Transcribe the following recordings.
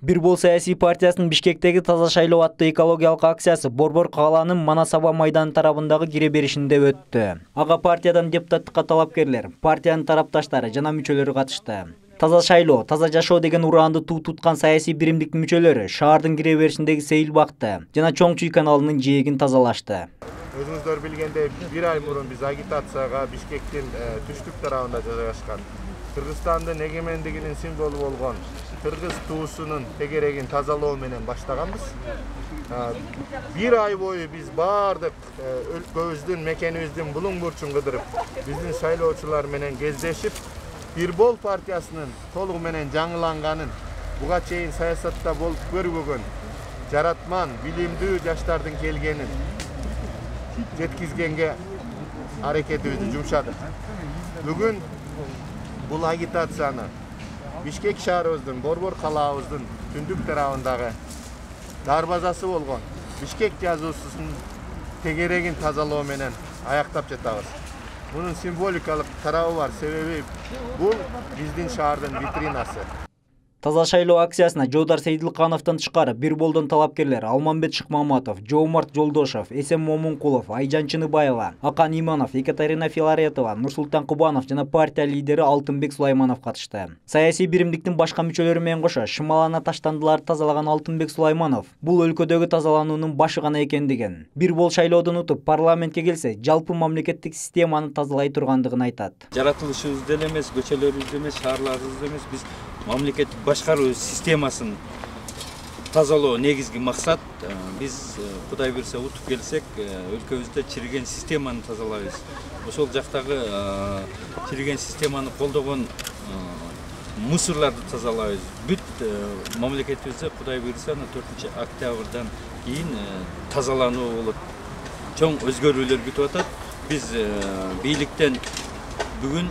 Бир бол саясий партиясынын Бишкектеги таза шайлоо аттуу экологиялык акциясы Борбор калаанын Манасаба майданы тарабындагы кире беришинде өттү. Ага партиядан депутаттыкка талапкерлер, партиянын тарапташтары жана мүчөлөрү катышты. Таза шайлоо, таза жашоо деген ураанды туу туткан саясий биримдиктин мүчөлөрү шаардын кире беришиндеги сейил бакты жана Чоң Чүй каналынын жээгин тазалашты. Өзүңүздөр билгендей, бир ай мурун биз агитацияга Бишкектин түштүк тарабында жайгашкан Кыргызстандын эгемендигинин символу болгон кыргыз туусунун тегерегин тазалоо менен баштаганбыз. Бир ай бою биз баардык өлкөбүздүн, мекенибиздин булуң бурчун кыдырып, биздин шайлоочулар менен кездешип, Бир бол партиясынын толугу менен жаңыланганын, буга чейин саясатта болуп көрбөгөн, жаратман, билимдүү жаштардын келгенин жеткизгенге аракетибизди жумшадык. Бүгүн бул агитацияны Бишкек шаарыбыздын, Борбор калаабыздын түндүк тарабындагы дарбазасы болгон Бишкек жазуусунун тегерегин тазалоо менен аяктап жатабыз. Bunun simbolikalik tarafı var, sebebi bu биздин шаардын витринасы. Таза шайлоо акциясына Жоодар Сейдилкановдон тышкары бир болдон талапкерлер Алмамбет Шыкмаматов, Жоомарт Жолдошов, Эсен Момункулов, Айжан Чыныбаева, Акан Иманов, Екатерина Филаретова, Нурсултан Кубанов жана партия лидери Алтынбек Сулайманов катышты. Саясий биримдиктин башка мүчөлөрү менен кошо шымалана таштандыларды тазалаган Алтынбек Сулайманов бул өлкөдөгү тазалануунун башы гана экендигин, бир бол шайлоодон утуп парламентке келсе, жалпы мамлекеттик системаны тазалай тургандыгын айтат. Жаратылышыбызда эмес, көчөлөрүбүздө эмес, шаарларыбызда эмес, биз мамлекеттик башкаруу системасын тазалоо негизги максат. Биз Кудай буйрса утуп келсек, өлкөбүздө чириген системаны тазалайбыз. Ошол жактагы чириген системаны колдогон мусорларды тазалайбыз. Бүт мамлекетибизде Кудай буйрса 4 октябрдан кийин тазалануу болот. Чоң өзгөрүүлөр күтүп атат. Биз бийликтен бүгүн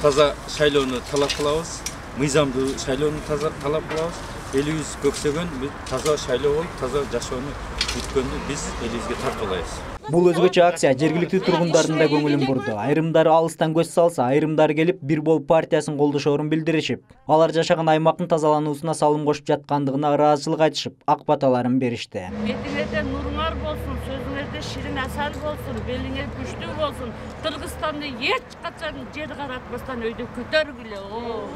таза шайлоону талап кылабыз. Мыйзамдуу шайлоону талап кылабыз. Элибиз көксөгөн таза шайлоо болуп, таза жашоону күткөндү биз элибизге тартуулайбыз. Бул өзгөчө акция жергиликтүү тургундардын да көңүлүн бурду. Айрымдары алыстан көз салса, айрымдары келип бир бол партиясын колдошоорун билдиришип, алар жашаган аймактын тазалануусуна салым кошуп жаткандыгына ыраазычылык айтышып, ак баталарын беришти. Метиңерде нуруңар болсун, сөзүңөрдө ширин асал болсун, белиңер күчтүү болсун. Кыргызстанды эч качан жер каратпастан өйдө көтөргүлө.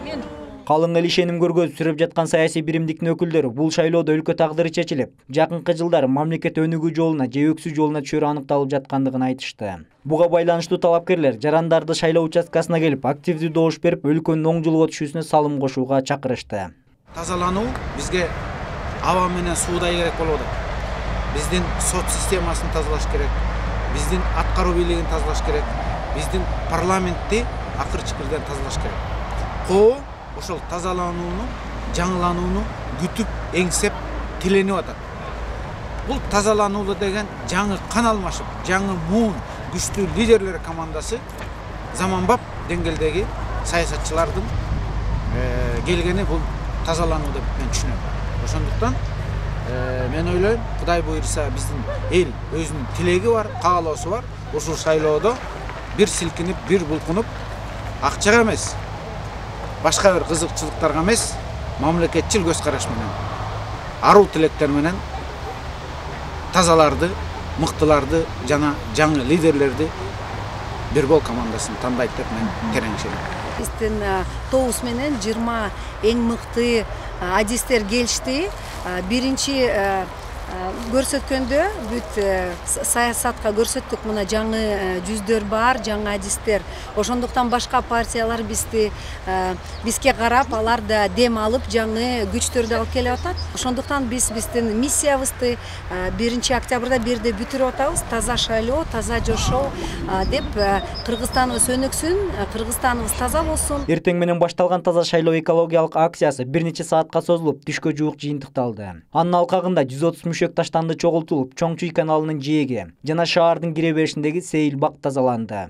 Мен Калың эл ишеним көргөзүп сүрүп жаткан саясий биримдиктин өкүлдөрү бул шайлоодо өлкө тагдыры чечилип, жакынкы жылдары мамлекет өнүгүү жолуна же өксүү жолуна түшөрү аныкталып жаткандыгын айтышты. Буга байланыштуу талапкерлер жарандарды шайлоо участкасына келип, активдүү добуш берип, өлкөнүн оң жолго түшүүсүнө салым кошууга чакырышты. Тазалануу бизге аба менен суудай керек болуп атат. Биздин сот системасын тазалаш керек, биздин аткаруу бийлигин тазалаш керек, биздин парламентти акыр-чыкырдан тазалаш керек. Ошол тазаланууну, жаңыланууну күтүп, эңсеп, тиленип атат. Бул тазалануу деген жаңы кан алмашып, жаңы муун, күчтүү лидерлер командасы заманбап деңгээлдеги саясатчылардын келгени бул тазалануу деп мен түшүнөм. Ошондуктан мен ойлойм, Кудай буйрса биздин эл өзүнүн тилеги бар, каалоосу бар. Ушул шайлоодо бир силкинип, бир булкунуп, акчага эмес, башка бир кызыкчылыктарга эмес, мамлекетчил көз караш менен, аруу тилектер менен тазаларды, мыктыларды жана жаңы лидерлерди бир бол командасын тандайт деп мен терең ишенем. Биздин тобуз менен 20 эң мыкты адистер келишти. Биринчи көрсөткөндө бүт саясатка көрсөттүк, мына жаңы жүздөр бар, жаңы адистер. Ошондуктан башка партиялар бизге карап, алар да дем алып, жаңы күчтөрдү алып келип атат. Ошондуктан биздин миссиябызды 1 октябрда бирде бүтүрүп атабыз. Таза шайлоо, таза жашоо деп Кыргызстаныбыз өнүксүн, Кыргызстаныбыз таза болсун. Эртең менен башталган таза шайлоо экологиялык акциясы бир нече саатка созулуп, түшкө жуук жыйынтыкталды. Анын алкагында 130 мүшөк таштанды чогултулуп, Чоң Чүй каналынын жээги жана шаардын кире беришиндеги сейил бак тазаланды.